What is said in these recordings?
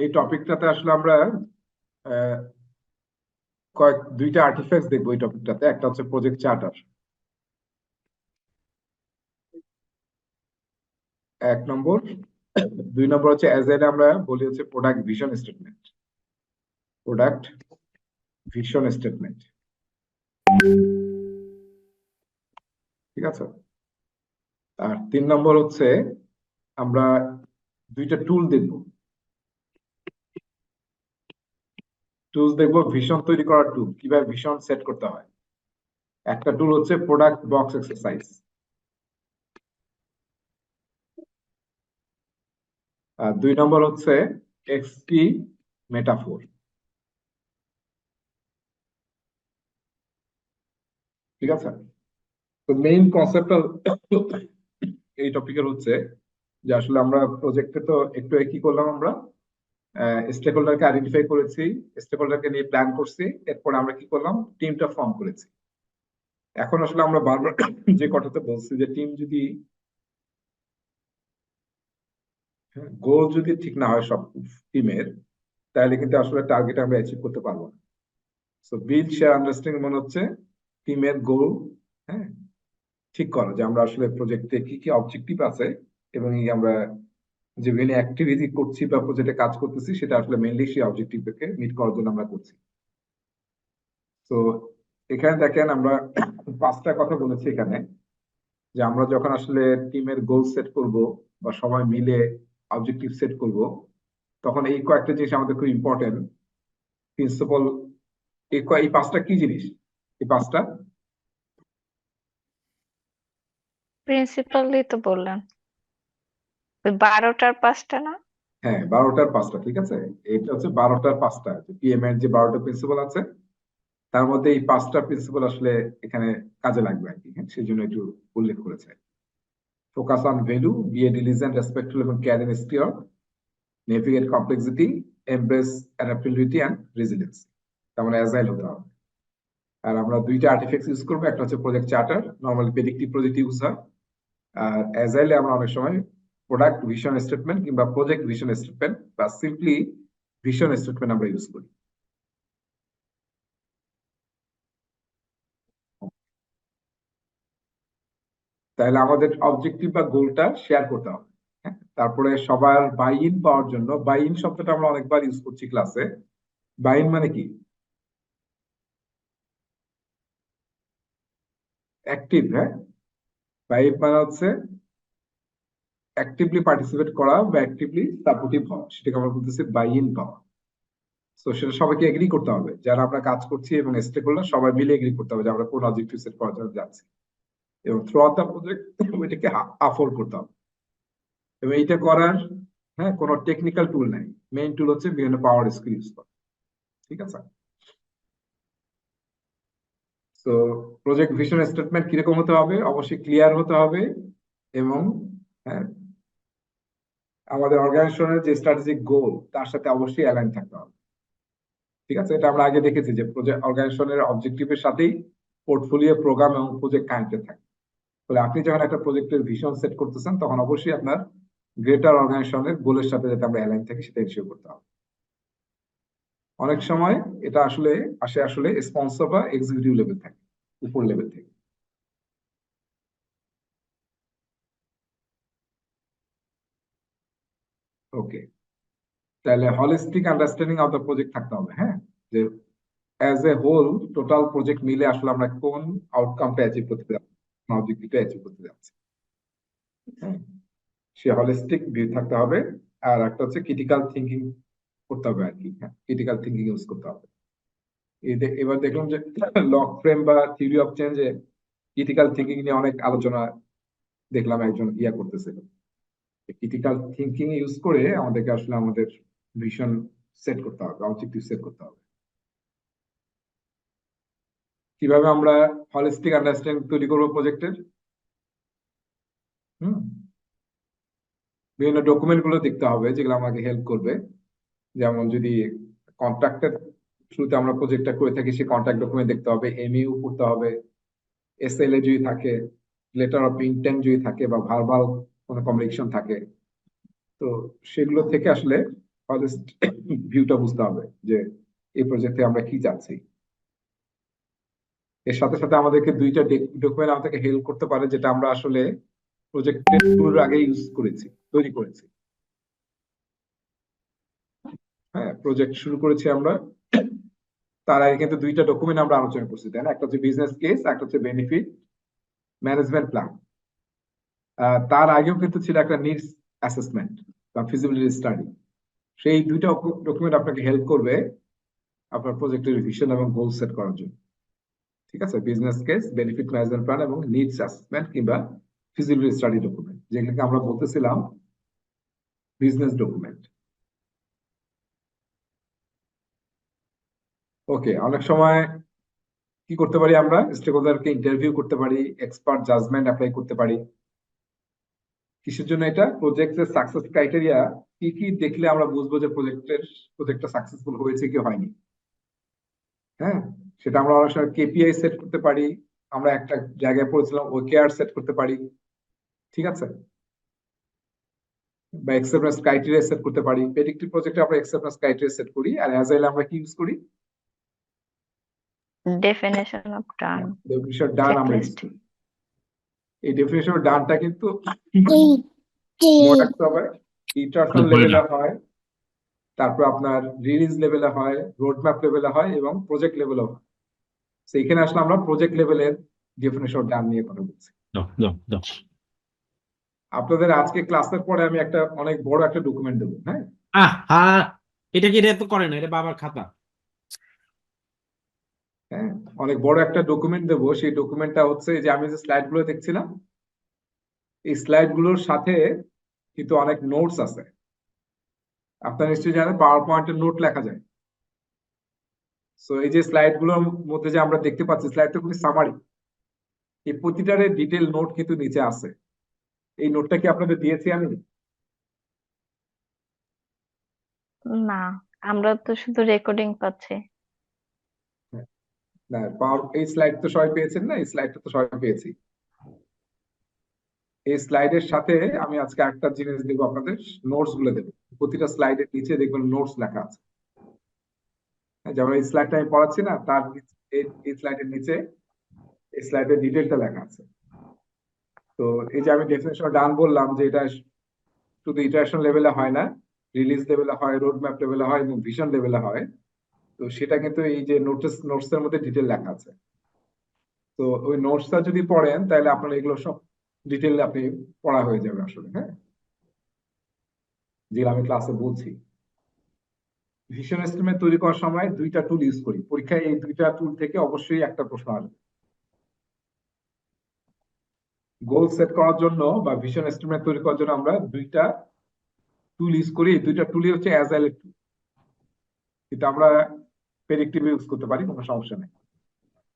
এই টপিকটাতে আসলে আমরা দুইটা আর্টিফ্যাক্টস দেখবো এই টপিকটাতে। একটা হচ্ছে প্রজেক্ট চার্টার, এক নম্বর। দুই নম্বর হচ্ছে এজেল, আমরা বলি হচ্ছে product vision statement. Product vision statement, ঠিক আছে। আর তিন নম্বর হচ্ছে আমরা দুইটা টুল দেখবো। টুলস দেখবো ভিশন তৈরি করার টুল, কিভাবে ভিশন সেট করতে হয়। একটা টুল হচ্ছে প্রোডাক্ট বক্স এক্সারসাইজ, আর দুই নম্বর হচ্ছে এক্সপি মেটাফোর, ঠিক আছে। তো মেইন কনসেপ্টটা এই টপিকের হচ্ছে যে আসলে আমরা প্রজেক্টে তো একটু কি করলাম, আমরা স্টেক হোল্ডারকে আইডেন্টিফাই করেছি, স্টেক হোল্ডারকে নিয়ে প্ল্যান করছি, এরপরে আমরা কি করলাম, টিমটা ফর্ম করেছি। এখন আসলে আমরা বারবার যে কথাটা বলছি যে টিম যদি গোল যদি ঠিক না হয় সব টিমের, তাহলে কিন্তু আসলে টার্গেট আমরা অ্যাচিভ করতে পারবো না। সো বিল্ড শেয়ার আন্ডারস্ট্যান্ডিং মনে হচ্ছে টিমের গোল, হ্যাঁ, ঠিক করা যে আমরা আসলে প্রজেক্টে কি কি অবজেক্টিভ আছে, এবং এই আমরা যে বিভিন্ন অ্যাক্টিভিটি করছি বা প্রজেক্টে কাজ করতেছি সেটা আসলে মেইনলি সেই অবজেক্টিভকে মিট করার জন্য আমরা করছি। তো এখানে দেখেন আমরা পাঁচটা কথা বলেছি এখানে, যে আমরা যখন আসলে টিমের গোল সেট করব বা সবাই মিলে অবজেক্টিভ সেট করব, তখন এই কয়েকটা জিনিস আমাদের খুব ইম্পর্টেন্ট। প্রিন্সিপাল, এই পাঁচটা কি জিনিস? এই পাঁচটা প্রিন্সিপালই তো বললেন, ওই 12টার 5টা না? হ্যাঁ, 12টার পাঁচটা, ঠিক আছে। এটা হচ্ছে 12টার পাঁচটা, পিএম এর যে 12টা প্রিন্সিপাল আছে তার মধ্যে এই পাঁচটা প্রিন্সিপাল আসলে এখানে কাজে লাগবে আর কি। হ্যাঁ, সেই জন্য একটু উল্লেখ করেছে। Focus on value, be a diligent, respectful এবং care and steward, navigate complexity, embrace adaptability and resilience. তার মানে অ্যাজাইল হতে হবে। আর আমরা দুইটা আর্টিফ্যাক্টস ইউজ করবো, একটা হচ্ছে project charter, normally predictive project use হয়। আর অ্যাজাইলে আমরা অনেক সময় প্রোডাক্ট ভিশন স্টেটমেন্ট কিংবা প্রজেক্ট ভিশন স্টেটমেন্ট বা সিম্পলি ভিশন স্টেটমেন্ট আমরা ইউজ করি। তাহলে আমাদের অবজেক্টিভ বা গোলটা শেয়ার করতে হবে। হ্যাঁ, তারপরে সবার বাই ইন পাওয়ার জন্য, বাই ইন শব্দটা আমরা অনেকবার ইউজ করছি ক্লাসে। বাই ইন মানে কি? অ্যাক্টিভ, হ্যাঁ। বাই ইন মানে হচ্ছে অ্যাক্টিভলি পার্টিসিপেট করা বা অ্যাক্টিভলি সাপোর্টিভ হওয়া, সেটাকে আমরা বলতেছি বাই ইন পাওয়া। তো সেটা সবাইকে এগ্রি করতে হবে, যারা আমরা কাজ করছি এবং স্টেক হোল্ডার সবাই মিলে এগ্রি করতে হবে যে আমরা কোন অবজেক্টিভ সেট করার জন্য যাচ্ছি, এবং থ্রু আউট দ্য প্রজেক্ট ওইটাকে আফোল্ড করতে হবে। এবং এইটা করার, হ্যাঁ, কোনো টেকনিক্যাল টুল নাই। মেইন টুল হচ্ছে বিভিন্ন পাওয়ার স্কিল ইউজ করা, ঠিক আছে। তো প্রজেক্ট ভিশন স্টেটমেন্ট কিরকম হতে হবে? অবশ্যই ক্লিয়ার হতে হবে, এবং হ্যাঁ, আমাদের অর্গানাইজেশনের যে স্ট্র্যাটেজিক গোল তার সাথে অবশ্যই অ্যালাইন থাকতে হবে, ঠিক আছে। এটা আমরা আগে দেখেছি যে প্রজেক্ট অর্গানাইজেশনের অবজেক্টিভের সাথেই পোর্টফোলিও, প্রোগ্রাম এবং প্রজেক্ট কানেক্টেড থাকে। তাহলে আপনি যখন একটা প্রজেক্টের ভিশন সেট করতেছেন তখন অবশ্যই আপনার গ্রেটার অর্গানাইজেশনের গোলের সাথে যাতে আমরা অ্যালাইন থাকি সেটা এনশিওর করতে হবে। অনেক সময় এটা আসলে আসলে স্পন্সর বা এক্সিকিউটিভ লেভেল থাকে, উপর লেভেল থেকে। ওকে, তাহলে holistic understanding of the project থাকতে হবে। হ্যাঁ, যে as a whole total project মিলে আসলে আমরা কোন আউটকামটা অ্যাচিভ করতে যাচ্ছি, অবজেক্টিভটা অ্যাচিভ করতে যাচ্ছি। হ্যাঁ, সে হলিস্টিক ভিউ থাকতে হবে। আর একটা হচ্ছে ক্রিটিক্যাল থিঙ্কিং করতে হবে আর কি। হ্যাঁ, ক্রিটিক্যাল থিঙ্কিং ইউজ করতে হবে। এবার দেখলাম যে লক ফ্রেম বা থিওরি অফ চেঞ্জে ক্রিটিক্যাল থিঙ্কিং নিয়ে অনেক আলোচনা দেখলাম, একজন করতেছিল। ক্রিটিক্যাল থিঙ্কিং ইউজ করে আমাদেরকে আসলে আমাদের ভিশন সেট করতে হবে, অবজেক্টিভ সেট করতে হবে। কিভাবে আমরা হলিস্টিক আন্ডারস্ট্যান্ডিং তৈরি করবো প্রজেক্টের? হুম, বিভিন্ন ডকুমেন্ট গুলো দেখতে হবে যেগুলো আমাকে হেল্প করবে। যেমন যদি কন্ট্রাক্টের থ্রুতে আমরা প্রজেক্টটা করে থাকি, সেই কন্ট্রাক্ট ডকুমেন্ট দেখতে হবে, এমইউ করতে হবে, এসএলএ যদি থাকে, লেটার অফ ইন্টেন্ট যদি থাকে, বা ভার্বাল কোনো কমিউনিকেশন থাকে, তো সেগুলো থেকে আসলে হলিস্টিক ভিউটা বুঝতে হবে যে এই প্রজেক্টে আমরা কি চাচ্ছি। এর সাথে সাথে আমাদেরকে দুইটা ডকুমেন্ট আমাদেরকে হেল্প করতে পারে, যেটা আমরা আসলে প্রজেক্টের শুরুর আগে ইউজ করেছি, তৈরি করেছি। হ্যাঁ, প্রজেক্ট শুরু করেছি আমরা, তার আগে কিন্তু দুইটা ডকুমেন্ট আমরা আলোচনা করছি, তাই না? একটা হচ্ছে বিজনেস কেস, একটা হচ্ছে বেনিফিট ম্যানেজমেন্ট প্ল্যান। তার আগেও কিন্তু ছিল একটা নিডস অ্যাসেসমেন্ট বা ফিজিবিলিটি স্টাডি। সেই দুইটা ডকুমেন্ট আপনাকে হেল্প করবে আপনার প্রজেক্টের ভিশন এবং গোল সেট করার জন্য। ঠিক আছে, business case, benefit management plan এবং নিডস অ্যাসেসমেন্ট কিংবা ফিজিবিলিটি স্টাডি ডকুমেন্ট, যেগুলোকে আমরা বলতেছিলাম বিজনেস ডকুমেন্ট। ওকে, অনেক সময় কি করতে পারি আমরা? স্টেক হোল্ডারকে ইন্টারভিউ করতে পারি, এক্সপার্ট জাজমেন্ট অ্যাপ্লাই করতে পারি। কিসের জন্য এটা? প্রজেক্টের সাকসেস ক্রাইটেরিয়া কি কি দেখলে আমরা বুঝবো যে প্রজেক্টটা সাকসেসফুল হয়েছে কি হয়নি। হ্যাঁ, সেটা আমরা অনেক সময় কেপিআই সেট করতে পারি, আমরা একটা জায়গায় পড়েছিলাম ওকেআর সেট করতে পারি। ঠিক আছে, বা অ্যাকসেপ্টেন্স ক্রাইটেরিয়া সেট করতে পারি। প্রেডিক্টিভ প্রজেক্টে আমরা অ্যাকসেপ্টেন্স ক্রাইটেরিয়া সেট করি, আর অ্যাজাইলে আমরা কি ইউজ করি? ডেফিনেশন অফ ডান, ডেফিনিশন ডান আমরা ইউজ চেকলিস্ট। করি। এই ডেফিনিশন ডানটা কিন্তু মনে রাখতে হবে, ইটারেশন লেভেলে হয়, তারপর আপনার রিলিজ লেভেলে হয়, রোডম্যাপ লেভেলে হয় এবং প্রজেক্ট লেভেলে হয়। সেইখানে আসলে আমরা প্রজেক্ট লেভেলের ডেফিনিশন ডান নিয়ে কথা বলছি। আপনাদের আজকে ক্লাসের পরে আমি একটা অনেক বড় একটা ডকুমেন্ট দেবো। হ্যাঁ, হ্যাঁ, এটা কি, এটা তো করে না, এটা বাবার খাতা। হ্যাঁ, অনেক বড় একটা ডকুমেন্ট দেবো। সেই ডকুমেন্টটা হচ্ছে যে আমি যে স্লাইড গুলো দেখছিলাম, এই স্লাইড গুলোর সাথে কিন্তু অনেক নোটস আছে। আপনারা নিশ্চয়ই জানেন পাওয়ার পয়েন্টের নোট লেখা যায়। সো এই যে স্লাইড গুলোর মধ্যে যে আমরা দেখতে পাচ্ছি, স্লাইড তো খুবই সামারি, এই প্রতিটারে ডিটেল নোট কিন্তু নিচে আছে। এই নোটটা কি আপনাদের দিয়েছি আমি? না, আমরা তো শুধু রেকর্ডিং পাচ্ছি। হ্যাঁ, না, পাওয়ার এই স্লাইড তো সবাই পেয়েছেন না? এই স্লাইডটা তো সবাই পেয়েছি। এই স্লাইডের সাথে আমি আজকে একটা জিনিস দেবো আপনাদের, নোটস গুলো দেবো। প্রতিটা স্লাইডের নিচে দেখবেন নোটস লেখা আছে। হ্যাঁ, যেমন এই স্লাইডটা আমি পড়াচ্ছি না, তার এই স্লাইডের নিচে এই স্লাইডের ডিটেলটা লেখা আছে। তো এই যে আমি ডেফিনেশন ডান বললাম যে এটা শুধু ইটারেশন লেভেলে হয় না, রিলিজ লেভেলে হয়, রোড ম্যাপ লেভেলে হয় এবং ভিশন লেভেলে হয়। তো সেটা কিন্তু এই যে নোটস এর মধ্যে ডিটেল লেখা আছে। তো ওই নোটসটা যদি পড়েন তাহলে আপনার এগুলো সব ডিটেল আপনি পড়া হয়ে যাবে আসলে। হ্যাঁ, যেগুলো আমি ক্লাসে বলছি। ভিশন এস্টিমেট তৈরি করার সময় দুইটা টুল ইউজ করি পরীক্ষায়, এই দুইটা টুল থেকে অবশ্যই একটা প্রশ্ন আসবে। গোল সেট করার জন্য বা ভিশন এস্টিমেট তৈরি করার জন্য আমরা দুইটা টুল ইউজ করি। এই দুইটা টুলই হচ্ছে অ্যাজাইল টুল, কিন্তু আমরা প্রেডিক্টিভ ইউজ করতে পারি, কোনো সমস্যা নেই।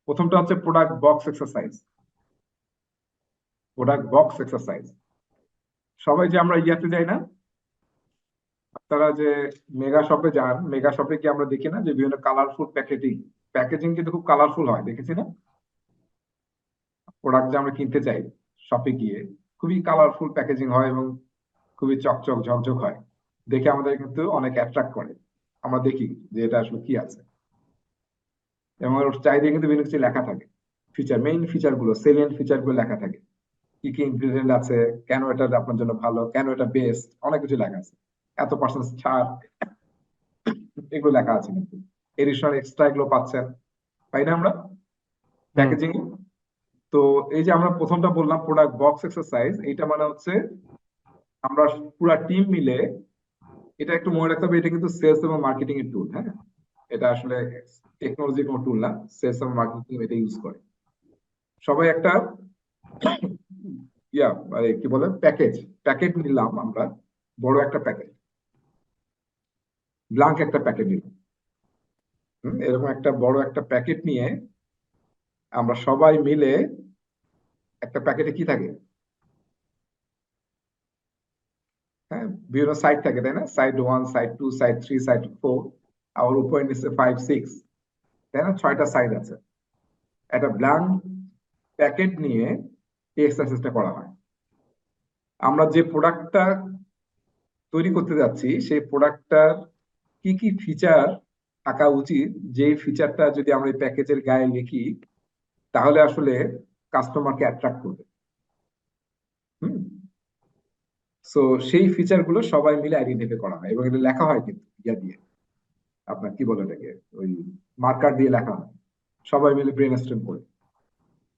প্রথমটা হচ্ছে product box exercise. Product box exercise, সবাই যে আমরা ইয়াতে যাই না, আপনারা যে মেগা শপে যান, মেগা শপে কি আমরা দেখি না যে বিভিন্ন কালারফুল প্যাকেজিং কিন্তু খুব কালারফুল হয়, দেখেছি না? প্রোডাক্ট যে আমরা কিনতে চাই শপে গিয়ে, খুবই কালারফুল প্যাকেজিং হয় এবং খুবই চকচক ঝকঝক হয়, দেখে আমাদের কিন্তু অনেক অ্যাট্রাক্ট করে। আমরা দেখি যে এটা আসলে কি আছে, এবং ওর চাইতে কিন্তু বিভিন্ন কিছু লেখা থাকে। মেইন ফিচার গুলো, সেলিয়েন্ট ফিচার গুলো লেখা থাকে, কি কি ইনগ্রিডিয়েন্ট আছে, কেন এটা আপনার জন্য ভালো, কেন এটা বেস্ট, অনেক কিছু লেখা আছে। এত পার্সেন্ট ছাড়, এগুলো লেখা আছে কিন্তু। এডিশনাল এক্সট্রা এগুলো পাচ্ছেন, তাই না? আমরা প্যাকেজিং। তো এই যে আমরা প্রথমটা বললাম প্রোডাক্ট বক্স এক্সারসাইজ, এইটা মানে হচ্ছে আমরা পুরা টিম মিলে, এটা একটু মনে রাখতে হবে, এটা কিন্তু সেলস এবং মার্কেটিং এর টুল। হ্যাঁ, এটা আসলে টেকনোলজি কোনো টুল না, সেলস এবং মার্কেটিং এটা ইউজ করে। সবাই একটা মানে কি বলে প্যাকেট নিলাম আমরা, বড় একটা প্যাকেট, ব্ল্যাঙ্ক একটা প্যাকেট নিলাম। এরকম একটা বড় একটা প্যাকেট নিয়ে আমরা সবাই মিলে, একটা প্যাকেটে কি থাকে? হ্যাঁ, বিভিন্ন সাইড থাকে, তাই না? সাইড 1, সাইড 2, সাইড 3, সাইড 4, আবার উপরে নিচে 5, 6, তাই না? 6টা সাইড আছে। একটা ব্ল্যাঙ্ক প্যাকেট নিয়ে এই এক্সারসাইজটা করা হয়। আমরা যে প্রোডাক্টটা তৈরি করতে যাচ্ছি সেই প্রোডাক্টটার কি কি ফিচার থাকা উচিত, যে ফিচারটা যদি আমরা এই প্যাকেজের গায়ে লিখি তাহলে আসলে কাস্টমারকে অ্যাট্রাক্ট করবে। হুম। সো সেই ফিচার গুলো সবাই মিলে আইডেন্টিফাই করা হয় এবং এটা লেখা হয় কিন্তু ইয়া দিয়ে, আপনার কি বলে এটাকে, ওই মার্কার দিয়ে লেখা হয়, সবাই মিলে ব্রেনস্টর্ম করে।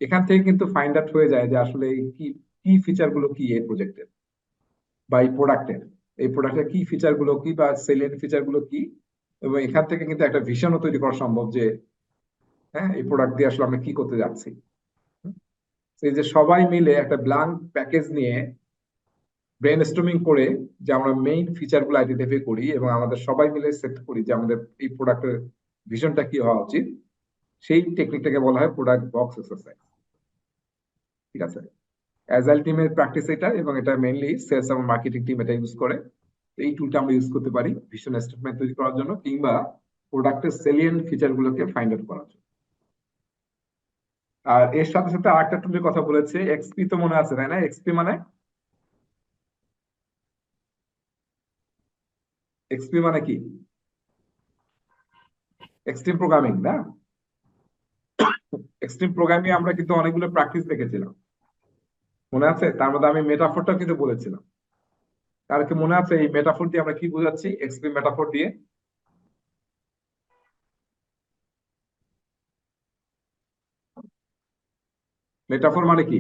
এখান থেকে কিন্তু ফাইন্ড আউট হয়ে যায় যে আসলে এই কি কি ফিচার গুলো কি এই প্রজেক্টের বা এই প্রোডাক্টের কি ফিচার গুলো কি বা সেলিয়েন্ট ফিচার গুলো কি, এবং এখান থেকে কিন্তু একটা ভিশনও তৈরি করা সম্ভব যে হ্যাঁ এই প্রোডাক্ট দিয়ে আসলে আমরা কি করতে যাচ্ছি। এই যে সবাই মিলে একটা ব্ল্যাঙ্ক প্যাকেজ নিয়ে ব্রেনস্টর্মিং করে যে আমরা মেইন ফিচার গুলো আইডেন্টিফাই করি এবং আমাদের সবাই মিলে সেট করি যে আমাদের এই প্রোডাক্টের ভিশনটা কি হওয়া উচিত, সেই টেকনিকটাকে বলা হয় প্রোডাক্ট বক্স এক্সারসাইজ। ঠিক আছে, অ্যাজাইল টিমের প্র্যাকটিস এটা, এবং এটা মেইনলি সেলস এবং মার্কেটিং টিম এটা ইউজ করে। এই টুলটা আমরা ইউজ করতে পারি ভিশন স্টেটমেন্ট তৈরি করার জন্য কিংবা প্রোডাক্টের সেলিয়েন্ট ফিচার গুলোকে ফাইন্ড আউট করার জন্য। আর এর সাথে সাথে আরেকটা টুলের কথা বলেছে, এক্সপি তো মনে আছে তাই না? এক্সপি মানে এক্সপি মানে কি? এক্সট্রিম প্রোগ্রামিং না? এক্সট্রিম প্রোগ্রামিং আমরা কিন্তু অনেকগুলো প্র্যাকটিস দেখেছিলাম, মনে আছে? তার মধ্যে আমি মেটাফোরটা কিন্তু বলেছিলাম। কার কি মনে আছে এই মেটাফোর দিয়ে আমরা কি বোঝাচ্ছি? এক্সপি মেটাফোর দিয়ে মেটাফোর মানে কি?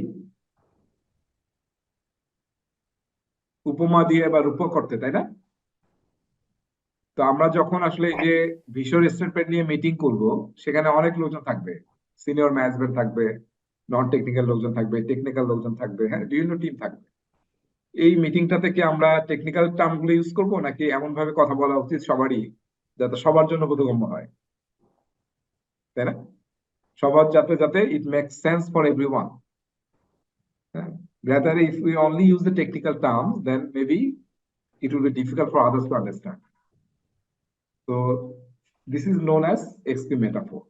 উপমা দিয়ে বা রূপক করতে, তাই না? তো আমরা যখন আসলে এই যে ভিশন স্টেটমেন্ট নিয়ে মিটিং করব, সেখানে অনেক লোকজন থাকবে, সিনিয়র ম্যানেজমেন্ট থাকবে, নন টেকনিক্যাল লোকজন থাকবে, টেকনিক্যাল লোকজন থাকবে, হ্যাঁ বিভিন্ন টিম থাকবে। এই মিটিংটা থেকে আমরা টেকনিক্যাল টার্ম গুলো ইউজ করবো নাকি এমন ভাবে কথা বলা উচিত সবারই যাতে সবার জন্য বোধগম্য হয়, তাই না? সবার যাতে যাতে it make sense for everyone. Rather, if we only use the technical terms, then maybe it will be difficult for others to understand. So this is known as XP metaphor.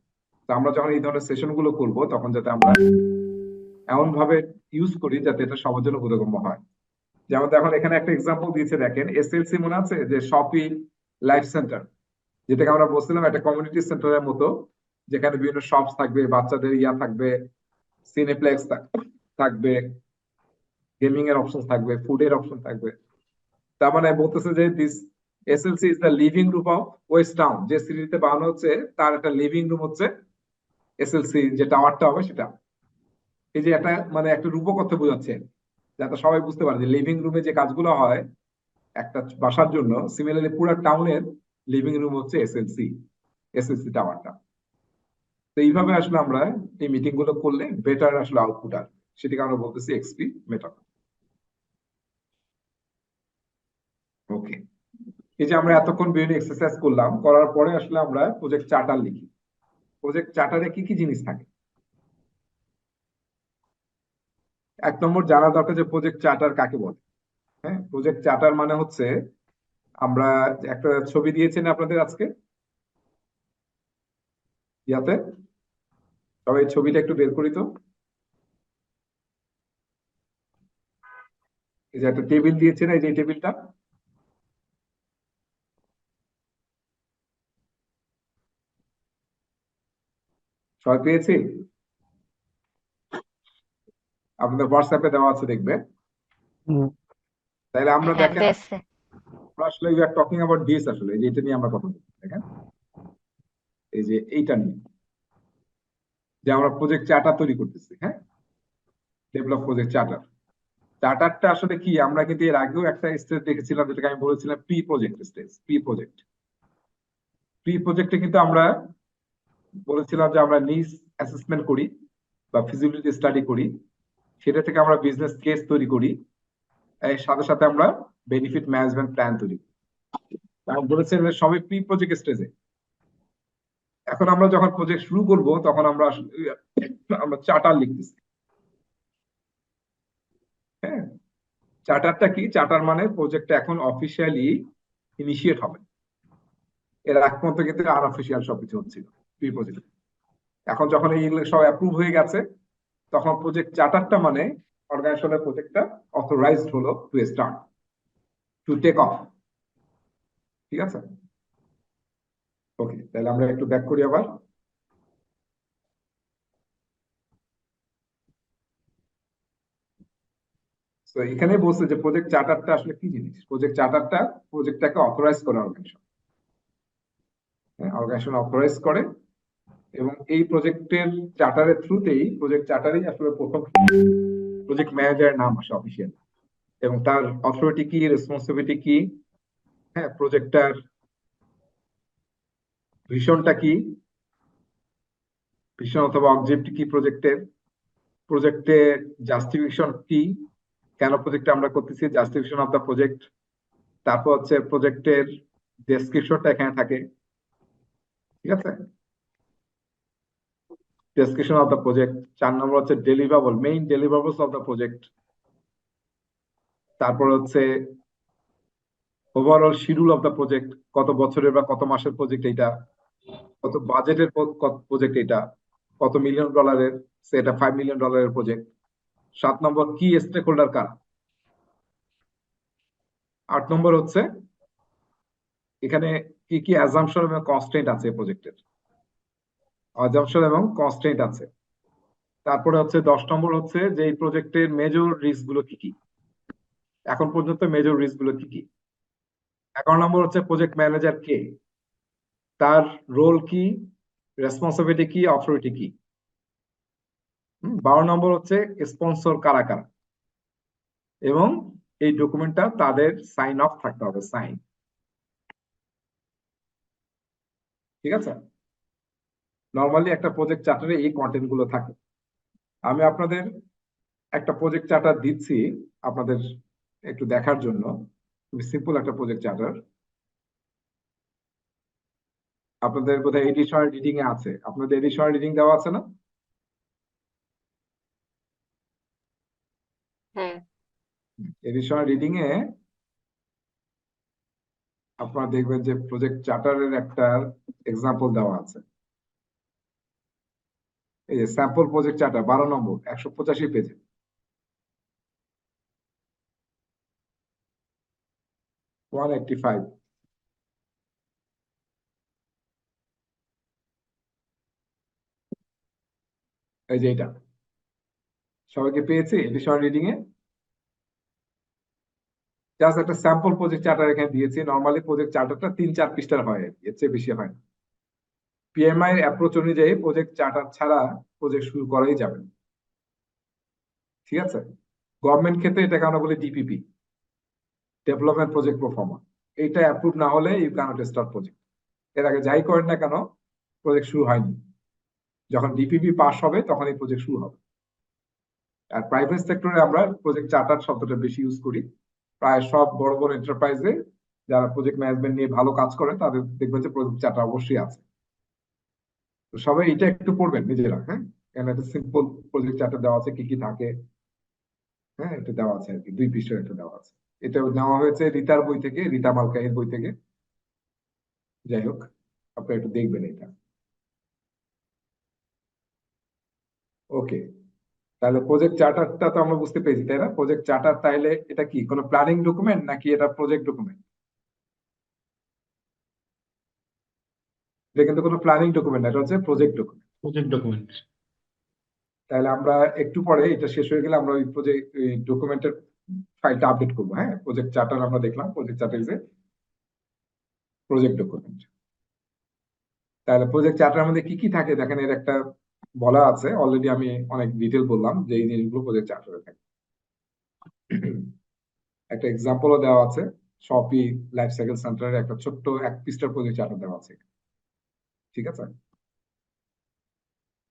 তো আমরা যখন এই ধরনের সেশন গুলো করবো তখন যাতে আমরা এমন ভাবে ইউজ করি যাতে এটা সবার জন্য বোধগম্য হয়। যেমন এখন এখানে একটা এক্সাম্পল দিয়েছে, দেখেন এসএলসি মনে আছে যে শপিং লাইফ সেন্টার, যেটাকে আমরা বলছিলাম একটা কমিউনিটি সেন্টারের মতো, যেখানে বিভিন্ন শপস থাকবে, বাচ্চাদের ইয়া থাকবে, সিনেপ্লেক্স থাকবে, গেমিং এর অপশন থাকবে, ফুডের অপশন থাকবে। তার মানে বলতেছে যে this SLC is the living room of West town, যে সিটিতে বানানো হচ্ছে তার একটা লিভিং রুম হচ্ছে এসএলসি, যে টাওয়ারটা হবে সেটা। এই যে একটা মানে একটা রূপক অর্থ বোঝাচ্ছে, যাতে সবাই বুঝতে পারে যে লিভিং রুমে যে কাজগুলো হয় একটা বাসার জন্য, সিমিলারলি পুরো টাউনের লিভিং রুম হচ্ছে এসএলসি টাওয়ারটা। তো এইভাবে আসলে আমরা এই মিটিং গুলো করলে বেটার আসলে আউটপুট আসবে, সেটাকে আমরা বলতেছি এক্সপি মেটা। ওকে, এই যে আমরা এতক্ষণ বিভিন্ন এক্সারসাইজ করলাম, করার পরে আসলে আমরা প্রজেক্ট চার্টার লিখি। প্রজেক্ট চার্টারে কি কি জিনিস থাকে? এক নম্বর জানা দরকার যে প্রজেক্ট চার্টার কাকে বলে। হ্যাঁ, প্রজেক্ট চার্টার মানে হচ্ছে, আমরা একটা ছবি দিয়েছেন আপনাদের আজকে ইয়াতে, সবাই ছবিটা একটু বের করি তো। এই যে একটা টেবিল দিয়েছেন, এই যে টেবিলটা সবাই পেয়েছি? আপনাদের হোয়াটসঅ্যাপে দেওয়া আছে দেখবে। তাহলে আমরা হ্যাঁ দেখেন পেয়েছে। আমরা আসলে we are talking about this, আসলে এই যে এটা নিয়ে আমরা কথা বলছি, দেখেন এই যে এইটা নিয়ে যে আমরা প্রজেক্ট চার্টার তৈরি করতেছি। হ্যাঁ, ডেভেলপ প্রজেক্ট চার্টার। চার্টারটা আসলে কি, আমরা কিন্তু এর আগেও একটা স্টেজ দেখেছিলাম যেটাকে আমি বলেছিলাম প্রি প্রজেক্ট স্টেজ। প্রি প্রজেক্টে কিন্তু আমরা বলেছিলাম যে আমরা নিজ অ্যাসেসমেন্ট করি বা ফিজিবিলিটি স্টাডি করি, সেটা থেকে আমরা বিজনেস কেস তৈরি করি, এর সাথে সাথে আমরা বেনিফিট ম্যানেজমেন্ট প্ল্যান তৈরি করি। বলেছেন সবাই প্রি প্রজেক্ট স্টেজে। এখন আমরা যখন প্রজেক্ট শুরু করব তখন আমরা আমরা চার্টার লিখতেছি। হ্যাঁ, চার্টারটা কি? চার্টার মানে প্রজেক্টটা এখন অফিসিয়ালি ইনিশিয়েট হবে, এর আগ পর্যন্ত কিন্তু আনঅফিসিয়াল সবকিছু হচ্ছিল প্রি প্রজেক্ট। এখন যখন এইগুলো সব অ্যাপ্রুভ হয়ে গেছে তখন প্রজেক্ট চার্টারটা মানে অর্গানাইজেশনের প্রজেক্টটা অথরাইজড হলো to start, to take off. ঠিক আছে? ওকে, তাহলে আমরা একটু ব্যাক করি আবার। তো এখানে বলছে যে প্রজেক্ট চার্টারটা আসলে কি জিনিস। প্রজেক্ট চার্টারটা প্রজেক্টটাকে অথরাইজ করে অর্গানাইজেশন, অর্গানাইজেশন অথরাইজ করে, এবং এই প্রজেক্টের চার্টারের থ্রুতেই, প্রজেক্ট চার্টারই আসলে প্রথম প্রজেক্ট ম্যানেজারের নাম আসে অফিসিয়াল, এবং তার অথরিটি কি, রেসপন্সিবিলিটি কি, হ্যাঁ, প্রজেক্টটার ভিশনটা কি, ভিশন অথবা অবজেক্টিভ কি প্রজেক্টের, প্রজেক্টে জাস্টিফিকেশন কি, কেন প্রজেক্ট আমরা করতেছি, জাস্টিফিকেশন অফ দ্য প্রজেক্ট। তারপর হচ্ছে প্রজেক্টের ডেসক্রিপশনটা এখানে থাকে, ঠিক আছে, ডেসক্রিপশন অফ দ্য প্রজেক্ট। 4 নম্বর হচ্ছে deliverable, main deliverables of the project. তারপর হচ্ছে overall schedule of the project, কত বছরের বা কত মাসের প্রজেক্ট এটা, কত বাজেটের প্রজেক্ট এটা, কত মিলিয়ন ডলারের, সেটা $5 মিলিয়ন প্রজেক্ট। 7 নম্বর কি স্টেক হোল্ডার কার। 8 নম্বর হচ্ছে এখানে কি কি অ্যাজাম্পশন এবং কনস্ট্রেন্ট আছে প্রজেক্টের, অ্যাজাম্পশন এবং কনস্ট্রেন্ট আছে। তারপরে হচ্ছে 10 নম্বর হচ্ছে যে এই প্রজেক্টের মেজর রিস্ক গুলো কি কি, এখন পর্যন্ত মেজর রিস্ক গুলো কি কি। 11 নম্বর হচ্ছে প্রজেক্ট ম্যানেজার কে, তার রোল কি, রেসপন্সিবিলিটি কি, অথরিটি কি। 12 নম্বর হচ্ছে স্পন্সর কারা কারা, এবং এই ডকুমেন্টটা তাদের সাইন অফ থাকতে হবে, সাইন। ঠিক আছে, নর্মালি একটা প্রজেক্ট চার্টারে এই কন্টেন্ট গুলো থাকে। আমি আপনাদের একটা প্রজেক্ট চার্টার দিচ্ছি আপনাদের একটু দেখার জন্য, খুবই সিম্পল একটা প্রজেক্ট চার্টার। আপনাদের বোধহয় এডিশনাল রিডিং এ আছে, আপনাদের এডিশনাল রিডিং দেওয়া আছে না? হ্যাঁ। এডিশনাল রিডিং এ আপনারা দেখবেন যে প্রজেক্ট চার্টারের একটা এক্সাম্পল দেওয়া আছে। এই যে স্যাম্পল প্রজেক্ট চার্টার 12 নম্বর, 185 পেজে। এই যে এটা সবাইকে পেয়েছি এডিশনাল রিডিং এ। জাস্ট একটা স্যাম্পল প্রজেক্ট চার্টার এখানে দিয়েছি। নর্মালি প্রজেক্ট চার্টারটা 3-4 পৃষ্ঠার হয়, এর চেয়ে বেশি হয় না। পিএমআই এর অ্যাপ্রোচ অনুযায়ী প্রজেক্ট চার্টার ছাড়া প্রজেক্ট শুরু করাই যাবে না। ঠিক আছে, গভর্নমেন্ট ক্ষেত্রে এটাকে আমরা বলি ডিপিপি, ডেভেলপমেন্ট প্রজেক্ট পারফর্মার। এইটা অ্যাপ্রুভ না হলে ইউ ক্যানট স্টার্ট প্রজেক্ট। এর আগে যাই করেন না কেন, প্রজেক্ট শুরু হয়নি। যখন ডিপিপি পাস হবে তখন এই প্রজেক্ট শুরু হবে। আর প্রাইভেট সেক্টরে আমরা প্রজেক্ট চার্টার শব্দটা বেশি ইউজ করি। প্রায় সব বড় বড় এন্টারপ্রাইজে যারা প্রজেক্ট ম্যানেজমেন্ট নিয়ে ভালো কাজ করে তাদের দেখবেন যে প্রজেক্ট চার্টার অবশ্যই আছে। তো সবাই এটা একটু পড়বেন নিজেরা, হ্যাঁ, এখানে একটা সিম্পল প্রজেক্ট চার্টার দেওয়া আছে, কি কি থাকে, হ্যাঁ, এটা দেওয়া আছে আর কি, 2 পৃষ্ঠার এটা দেওয়া আছে। এটা নেওয়া হয়েছে রিতার বই থেকে, রিতা মালকাইয়ের বই থেকে। যাই হোক, আপনারা একটু দেখবেন এটা। ওকে, তাহলে প্রজেক্ট চার্টারটা তো আমরা বুঝতে পেরেছি, তাই না? প্রজেক্ট চার্টার তাহলে এটা কি কোনো প্ল্যানিং ডকুমেন্ট নাকি এটা প্রজেক্ট ডকুমেন্ট? এটা কিন্তু কোনো প্ল্যানিং ডকুমেন্ট না, এটা হচ্ছে প্রজেক্ট ডকুমেন্ট। Project document. তাহলে আমরা একটু পরে এটা শেষ হয়ে গেলে আমরা ওই প্রজেক্ট ডকুমেন্টের ফাইলটা আপডেট করবো। হ্যাঁ, প্রজেক্ট চার্টার আমরা দেখলাম, project charter is a project document. তাহলে প্রজেক্ট চার্টার মধ্যে কি কি থাকে দেখেন, এর একটা বলা আছে অলরেডি, আমি অনেক ডিটেল বললাম যে এই জিনিসগুলো প্রজেক্ট চার্টারে থাকে। একটা এক্সাম্পলও দেওয়া আছে, শপি লাইফ সাইকেল সেন্টারের একটা ছোট্ট 1 পৃষ্ঠার প্রজেক্ট চার্টার দেওয়া আছে। ঠিক আছে,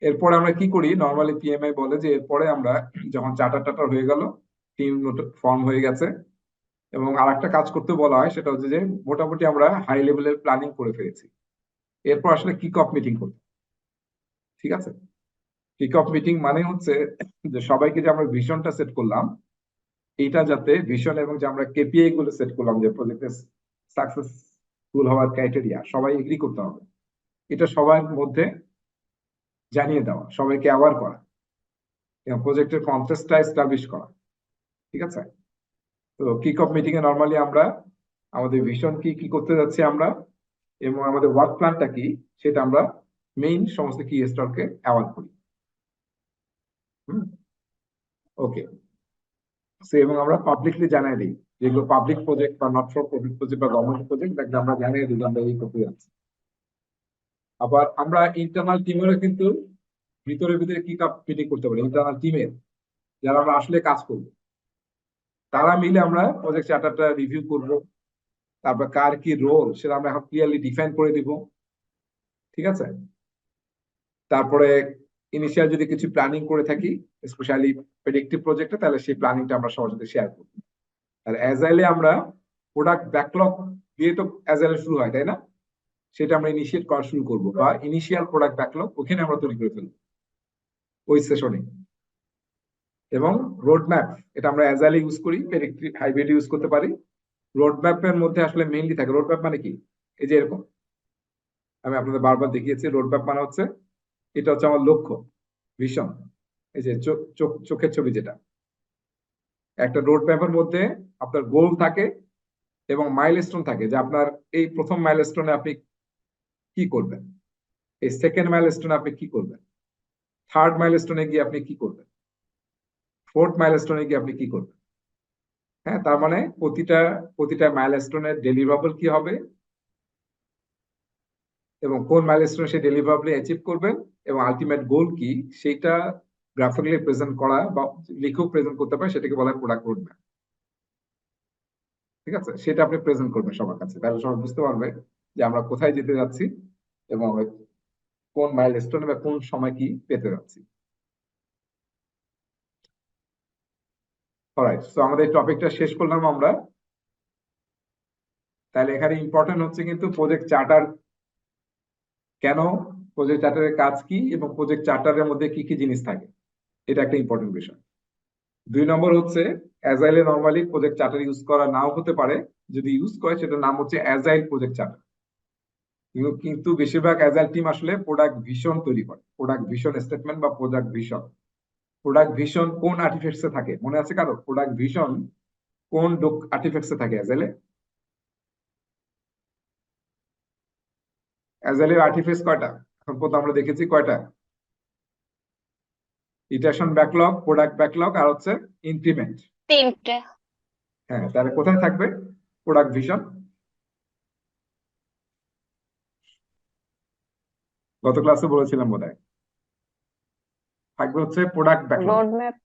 এরপরে আমরা কি করি, নর্মালি পিএমআই বলে যে এরপরে আমরা যখন চার্টার টাটার হয়ে গেল, টিম ফর্ম হয়ে গেছে, এবং আরেকটা কাজ করতে বলা হয়, সেটা হচ্ছে যে মোটামুটি আমরা হাই লেভেলের প্ল্যানিং করে ফেলেছি, এরপর আসলে কিক অফ মিটিং করতে। ঠিক আছে, কিক অফ মিটিং মানে হচ্ছে যে সবাইকে যে আমরা ভিশনটা সেট করলাম, এইটা যাতে ভিশন এবং যে আমরা কেপিআই গুলো সেট করলাম, যে প্রজেক্টের সাকসেসফুল হওয়ার ক্রাইটেরিয়া, সবাই এগ্রি করতে হবে। এটা সবার মধ্যে জানিয়ে দেওয়া, সবাইকে অ্যাওয়ার করা, এবং প্রজেক্টের কনটেক্সটটা এস্টাবলিশ করা। ঠিক আছে, তো কিক অফ মিটিং এ নর্মালি আমরা আমাদের ভিশন কি কি করতে যাচ্ছি আমরা, এবং আমাদের ওয়ার্ক প্ল্যানটা কি, সেটা আমরা মেইন সমস্ত কি স্টককে অ্যাওয়ার্ড করি। ওকে, এবং আমরা পাবলিকলি জানাই দিই, যেগুলো পাবলিক প্রজেক্ট বা নট ফর প্রফিট প্রজেক্ট বা গভর্নমেন্ট প্রজেক্ট, তাকে আমরা জানিয়ে দিই যে আমরা এই করতে যাচ্ছি। আবার আমরা ইন্টারনাল টিমেরও কিন্তু ভিতরে ভিতরে কি কাপ মিটিং করতে পারি, ইন্টারনাল টিমের যারা আমরা আসলে কাজ করবো তারা মিলে আমরা প্রজেক্ট চার্টারটা রিভিউ করব। তারপর কার কি রোল সেটা আমরা এখন ক্লিয়ারলি ডিফাইন করে দিব, ঠিক আছে। তারপরে ইনিশিয়াল যদি কিছু প্ল্যানিং করে থাকি, স্পেশালি প্রেডিক্টিভ প্রজেক্টে, তাহলে সেই প্ল্যানিংটা আমরা সবার সাথে শেয়ার করব। আর অ্যাজাইলে আমরা প্রোডাক্ট ব্যাকলগ দিয়ে তো অ্যাজাইলে শুরু হয়, তাই না? সেটা আমরা ইনিশিয়েট করা শুরু করব, বা ইনিশিয়াল প্রোডাক্ট ব্যাকলগ ওখানে আমরা তৈরি করে ফেলবো ওই সেশনে। এবং রোড ম্যাপ, এটা আমরা অ্যাজাইলে ইউজ করি, প্রেডিক্টিভ হাইব্রিড ইউজ করতে পারি। রোড ম্যাপের মধ্যে আসলে মেইনলি থাকে, রোড ম্যাপ মানে কি, এই যে এরকম আমি আপনাদের বারবার দেখিয়েছি। রোড ম্যাপ মানে হচ্ছে, এটা হচ্ছে আমার লক্ষ্য, ভিশন, এই যে চোখের ছবি, যেটা একটা রোড ম্যাপের মধ্যে আপনার গোল থাকে এবং মাইলস্টোন থাকে, যে আপনার এই প্রথম মাইলস্টোনে আপনি কি করবেন, এই সেকেন্ড মাইলস্টোনে আপনি কি করবেন, থার্ড মাইলস্টোনে গিয়ে আপনি কি করবেন, ফোর্থ মাইলস্টোনে গিয়ে আপনি কি করবেন। হ্যাঁ, তার মানে প্রতিটা মাইলস্টোনের ডেলিভারেবল কি হবে, এবং কোন মাইলস্টোনে সেই ডেলিভারেবল অ্যাচিভ করবেন, এবং আলটিমেট গোল কি, সেটা গ্রাফিক্যালি প্রেজেন্ট করা বা লিখেও প্রেজেন্ট করতে পারে, সেটাকে বলা হয় প্রোডাক্ট রোডম্যাপ। ঠিক আছে, সেটা আপনি প্রেজেন্ট করবেন সবার কাছে, তাহলে সবাই বুঝতে পারবে যে আমরা কোথায় যেতে যাচ্ছি এবং কোন মাইলস্টোনে বা কোন সময় কি পেতে যাচ্ছি। অলরাইট, সো আমাদের টপিকটা শেষ করলাম আমরা। তাহলে এখানে ইম্পর্টেন্ট হচ্ছে কিন্তু প্রজেক্ট চার্টার কেন, প্রজেক্ট চার্টারের কাজ কি, এবং প্রজেক্ট চার্টারের মধ্যে কি কি জিনিস থাকে, এটা একটা ইম্পর্টেন্ট বিষয়। 2 নম্বর হচ্ছে, অ্যাজাইলে নর্মালি প্রজেক্ট চার্টার ইউজ করা নাও হতে পারে, যদি ইউজ করে সেটার নাম হচ্ছে অ্যাজাইল প্রজেক্ট চার্টার। কিন্তু বেশিরভাগ অ্যাজাইল টিম আসলে প্রোডাক্ট ভিশন তৈরি করে, প্রোডাক্ট ভিশন স্টেটমেন্ট বা প্রোডাক্ট ভিশন। প্রোডাক্ট ভিশন কোন আর্টিফ্যাক্টসে থাকে মনে আছে কারো? প্রোডাক্ট ভিশন কোন আর্টিফ্যাক্টসে থাকে অ্যাজাইলে? অ্যাজাইলের আর্টিফ্যাক্টস কয়টা এখন পর্যন্ত আমরা দেখেছি? কয়টা? ইটারেশন ব্যাকলগ, প্রোডাক্ট ব্যাকলগ, আর হচ্ছে ইনক্রিমেন্ট। 3টে। হ্যাঁ, তাহলে কোথায় থাকবে প্রোডাক্ট ভিশন? গত ক্লাসে বলেছিলাম বোধহয়, থাকবে হচ্ছে product backlog. Road map.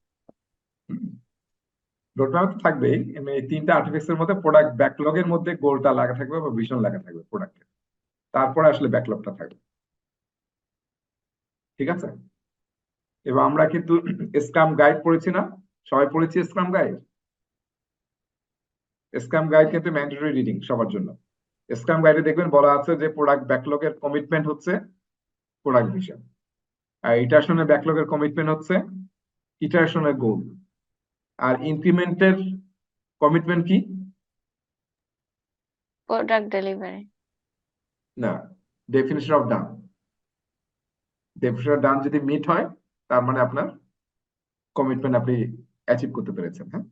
Roadmap তো থাকবেই, এই 3টা আর্টিফিক্সের মধ্যে প্রোডাক্ট ব্যাকলগের মধ্যে গোলটা লাগা থাকবে বা ভিশন লাগা থাকবে প্রোডাক্টের, তারপরে আসলে ব্যাকলগটা থাকবে। ঠিক আছে, এবার আমরা কিন্তু স্ক্রাম গাইড পড়েছি না? সবাই পড়েছি স্ক্রাম গাইড। স্ক্রাম গাইড কিন্তু ম্যান্ডেটরি রিডিং সবার জন্য। স্ক্রাম গাইডে দেখবেন বলা আছে যে প্রোডাক্ট ব্যাকলগের কমিটমেন্ট হচ্ছে প্রোডাক্ট ভিশন, আর ইটারেশনের ব্যাকলগের কমিটমেন্ট হচ্ছে ইটারেশনের গোল, আর ইনক্রিমেন্টের কমিটমেন্ট কি? Product delivery. না, definition of done. Definition of done যদি মিট হয়, তার মানে আপনার কমিটমেন্ট আপনি অ্যাচিভ করতে পেরেছেন। হ্যাঁ,